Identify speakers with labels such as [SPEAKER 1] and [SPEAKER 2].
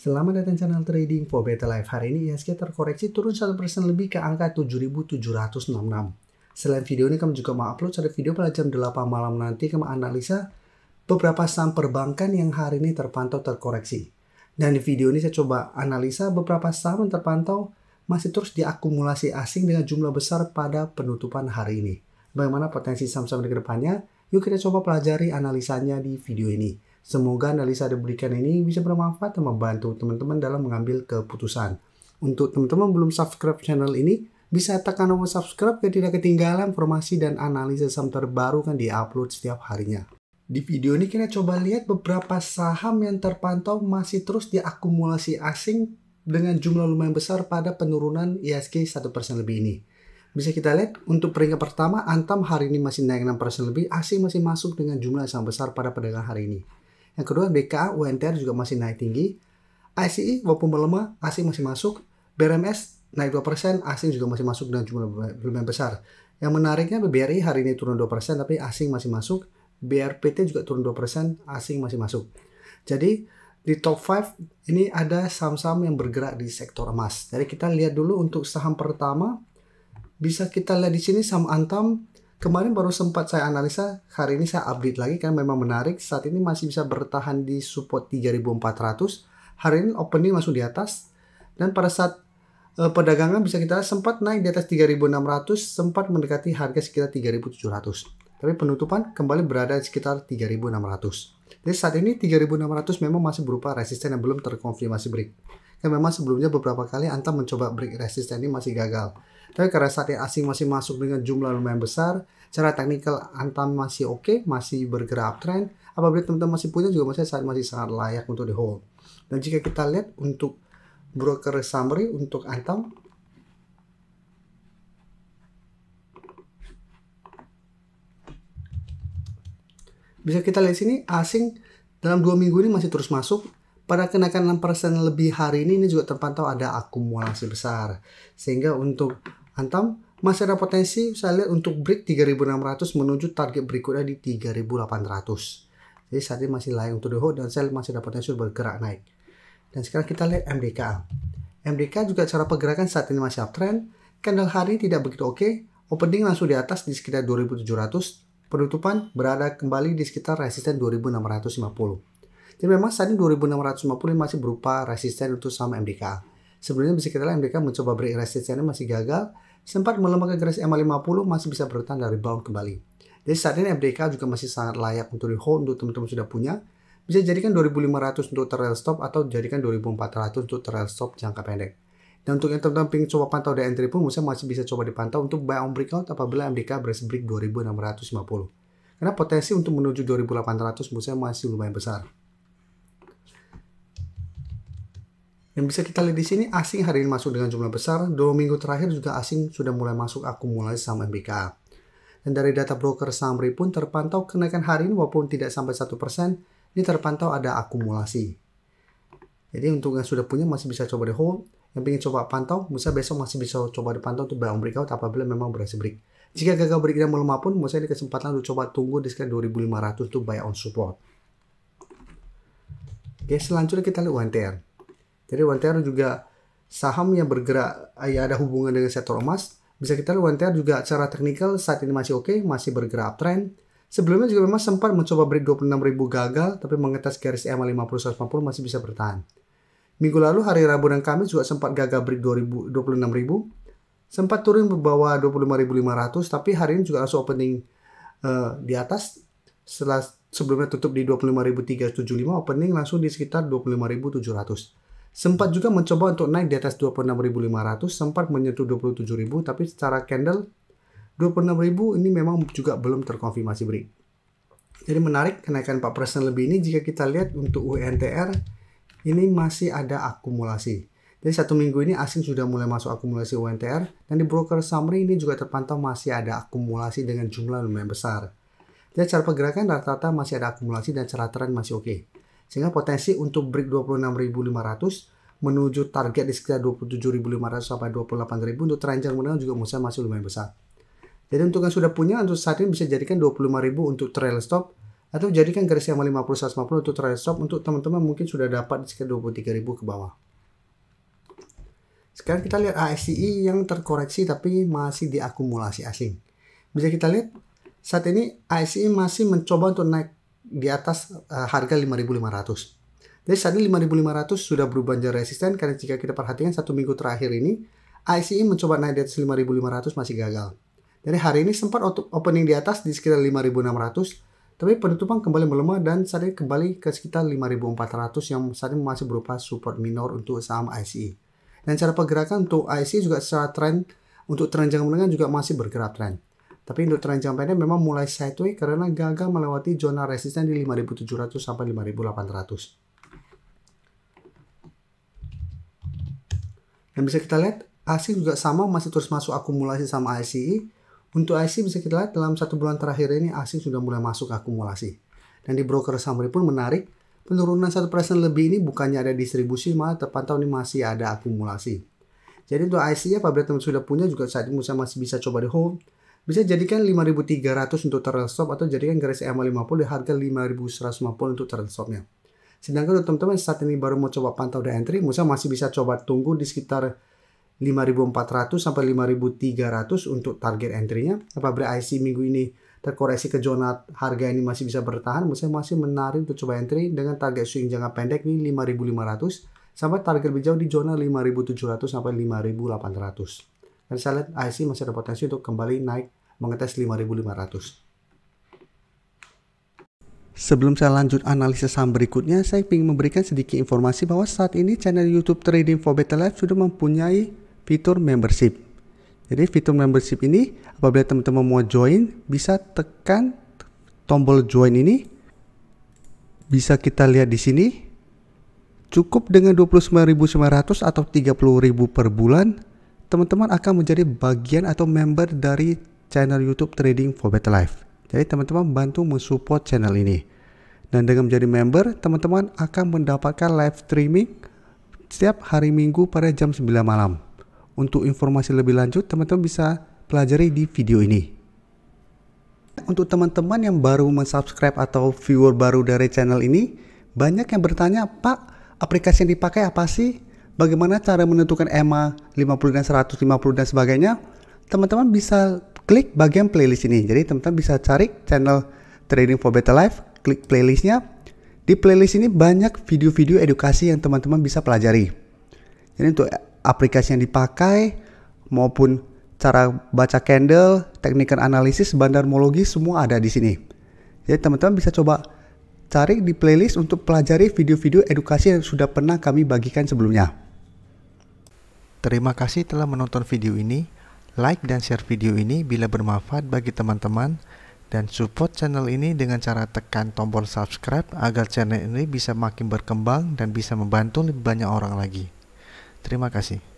[SPEAKER 1] Selamat datang channel Trading for Better Life. Hari ini IHSG terkoreksi turun 1% lebih ke angka 7.766. Selain video ini, kami juga mau upload ada video pada jam 8 malam nanti kami analisa beberapa saham perbankan yang hari ini terpantau terkoreksi. Dan di video ini saya coba analisa beberapa saham yang terpantau masih terus diakumulasi asing dengan jumlah besar pada penutupan hari ini. Bagaimana potensi saham-saham di kedepannya? Yuk kita coba pelajari analisanya di video ini. Semoga analisa yang diberikan ini bisa bermanfaat dan membantu teman-teman dalam mengambil keputusan. Untuk teman-teman belum subscribe channel ini, bisa tekan tombol subscribe biar tidak ketinggalan informasi dan analisa saham terbaru kan di-upload setiap harinya. Di video ini kita coba lihat beberapa saham yang terpantau masih terus diakumulasi asing dengan jumlah lumayan besar pada penurunan IHSG 1% lebih ini. Bisa kita lihat untuk peringkat pertama, Antam hari ini masih naik 6% lebih, asing masih masuk dengan jumlah yang sangat besar pada perdagangan hari ini. Yang kedua, BKA, UNTR juga masih naik tinggi. ICI walaupun melemah, asing masih masuk. BRMS naik 2%, asing juga masih masuk dengan jumlah lumayan besar. Yang menariknya BRI hari ini turun 2%, tapi asing masih masuk. BRPT juga turun 2%, asing masih masuk. Jadi di top 5 ini ada saham-saham yang bergerak di sektor emas. Jadi kita lihat dulu untuk saham pertama. Bisa kita lihat di sini saham Antam. Kemarin baru sempat saya analisa, hari ini saya update lagi kan memang menarik. Saat ini masih bisa bertahan di support 3.400. Hari ini opening langsung di atas. Dan pada saat perdagangan bisa kita sempat naik di atas 3.600, sempat mendekati harga sekitar 3.700. Tapi penutupan kembali berada di sekitar 3.600. Jadi saat ini 3.600 memang masih berupa resisten yang belum terkonfirmasi break. Kan memang sebelumnya beberapa kali Antam mencoba break resisten ini masih gagal. Tapi karena saat ini asing masih masuk dengan jumlah lumayan besar, secara teknikal Antam masih oke, masih bergerak uptrend. Apabila teman-teman masih punya juga masih sangat layak untuk di hold. Dan jika kita lihat untuk broker summary untuk Antam, bisa kita lihat sini asing dalam 2 minggu ini masih terus masuk. Pada kenaikan 6% lebih hari ini juga terpantau ada akumulasi besar. Sehingga untuk Antam masih ada potensi saya lihat untuk break 3.600 menuju target berikutnya di 3.800. Jadi saat ini masih layak untuk di hold dan saya masih ada potensi bergerak naik. Dan sekarang kita lihat MDK. MDK juga cara pergerakan saat ini masih uptrend. Candle hari ini tidak begitu oke. Opening langsung di atas di sekitar 2.700. Penutupan berada kembali di sekitar resisten 2.650. Jadi memang saat ini 2.650 masih berupa resisten untuk saham MDK. Sebelumnya bisa kita lihat MDK mencoba break resistennya masih gagal. Sempat melemah ke garis EMA 50 masih bisa bertahan dari rebound kembali. Jadi saat ini MDK juga masih sangat layak untuk di hold untuk teman-teman sudah punya. Bisa jadikan 2.500 untuk trail stop atau jadikan 2.400 untuk trail stop jangka pendek. Dan untuk yang teman-teman ingin coba pantau di entry pun masih bisa coba dipantau untuk buy on breakout apabila MDK berhasil break 2.650. Karena potensi untuk menuju 2.800 masih lumayan besar. Yang bisa kita lihat di sini, asing hari ini masuk dengan jumlah besar. 2 minggu terakhir juga asing sudah mulai masuk akumulasi saham MBK. Dan dari data broker summary pun terpantau kenaikan hari ini walaupun tidak sampai 1%, ini terpantau ada akumulasi. Jadi untuk yang sudah punya masih bisa coba di hold. Yang ingin coba pantau, misalnya besok masih bisa coba dipantau untuk buy on breakout apabila memang berhasil break. Jika gagal break dan melemah pun, misalnya di kesempatan untuk coba tunggu di sekitar 2.500 untuk buy on support. Oke, selanjutnya kita lihat UNTR. Jadi UNTR juga saham yang bergerak, ya ada hubungan dengan sektor emas. Bisa kita lihat UNTR juga secara teknikal saat ini masih oke, masih bergerak uptrend. Sebelumnya juga memang sempat mencoba break 26.000 gagal, tapi mengetes garis EMA 50-150 masih bisa bertahan. Minggu lalu hari Rabu dan Kamis juga sempat gagal break 26.000. Sempat turun ke bawah 25.500, tapi hari ini juga langsung opening di atas. Setelah sebelumnya tutup di 25.375, opening langsung di sekitar 25.700. Sempat juga mencoba untuk naik di atas 26.500, sempat menyentuh 27.000, tapi secara candle 26.000 ini memang juga belum terkonfirmasi break. Jadi menarik kenaikan 4% lebih ini jika kita lihat untuk UNTR ini masih ada akumulasi. Jadi 1 minggu ini asing sudah mulai masuk akumulasi UNTR dan di broker summary ini juga terpantau masih ada akumulasi dengan jumlah lumayan besar. Jadi cara pergerakan rata-rata masih ada akumulasi dan cara tren masih oke. Sehingga potensi untuk break 26.500 menuju target di sekitar 27.500 sampai 28.000 untuk ranjang menengah juga masih lumayan besar. Jadi untuk yang sudah punya untuk saat ini bisa jadikan 25.000 untuk trail stop Atau jadikan garis EMA 50-150 untuk trailing stop. Untuk teman-teman mungkin sudah dapat sekitar 23.000 ke bawah. Sekarang kita lihat ASCI yang terkoreksi tapi masih diakumulasi asing. Bisa kita lihat saat ini ASCI masih mencoba untuk naik di atas harga 5.500. Jadi saat ini 5.500 sudah berubah menjadi resisten, karena jika kita perhatikan 1 minggu terakhir ini ASCI mencoba naik di atas 5.500 masih gagal. Jadi hari ini sempat opening di atas di sekitar 5.600, tapi penutupan kembali melemah dan saat ini kembali ke sekitar 5.400 yang saat ini masih berupa support minor untuk saham ASCI. Dan cara pergerakan untuk ASCI juga secara tren, untuk tren jangka menengah juga masih bergerak tren. Tapi untuk tren jangka pendek memang mulai sideways karena gagal melewati zona resisten di 5.700 sampai 5.800. Dan bisa kita lihat ASCI juga sama, masih terus masuk akumulasi sama ASCI. Untuk ASCI bisa kita lihat dalam 1 bulan terakhir ini ASCI sudah mulai masuk akumulasi. Dan di broker Summary pun menarik, penurunan 1% lebih ini bukannya ada distribusi, malah terpantau ini masih ada akumulasi. Jadi untuk ASCI apabila teman sudah punya juga saat ini masih bisa coba di hold. Bisa jadikan 5.300 untuk trailing stop atau jadikan garis EMA 50 di harga 5.150 untuk trailing stopnya. Sedangkan untuk teman-teman saat ini baru mau coba pantau dan entry, masih bisa coba tunggu di sekitar 5.400 sampai 5.300 untuk target entry-nya. Apabila IC minggu ini terkoreksi ke zona harga ini masih bisa bertahan, masih menarik untuk coba entry dengan target swing jangka pendek ini 5.500 sampai target lebih jauh di zona 5.700 sampai 5.800. Dan saya lihat IC masih ada potensi untuk kembali naik mengetes 5.500. Sebelum saya lanjut analisis saham berikutnya, saya ingin memberikan sedikit informasi bahwa saat ini channel YouTube Trading for Better Life sudah mempunyai fitur membership. Jadi fitur membership ini apabila teman-teman mau join, bisa tekan tombol join ini. Bisa kita lihat di sini. Cukup dengan 29.900 atau 30.000 per bulan, teman-teman akan menjadi bagian atau member dari channel YouTube Trading for Better Life. Jadi teman-teman bantu mensupport channel ini. Dan dengan menjadi member, teman-teman akan mendapatkan live streaming setiap hari Minggu pada jam 9 malam. Untuk informasi lebih lanjut, teman-teman bisa pelajari di video ini. Untuk teman-teman yang baru mensubscribe atau viewer baru dari channel ini, banyak yang bertanya, Pak, aplikasi yang dipakai apa sih? Bagaimana cara menentukan EMA 50 dan 150 dan sebagainya? Teman-teman bisa klik bagian playlist ini. Jadi teman-teman bisa cari channel Trading for Better Life, klik playlistnya. Di playlist ini banyak video-video edukasi yang teman-teman bisa pelajari. Jadi untuk aplikasi yang dipakai maupun cara baca candle, teknik analisis, bandarmologi semua ada di sini. Jadi teman-teman bisa coba cari di playlist untuk pelajari video-video edukasi yang sudah pernah kami bagikan sebelumnya. Terima kasih telah menonton video ini. Like dan share video ini bila bermanfaat bagi teman-teman. Dan support channel ini dengan cara tekan tombol subscribe agar channel ini bisa makin berkembang dan bisa membantu lebih banyak orang lagi. Terima kasih.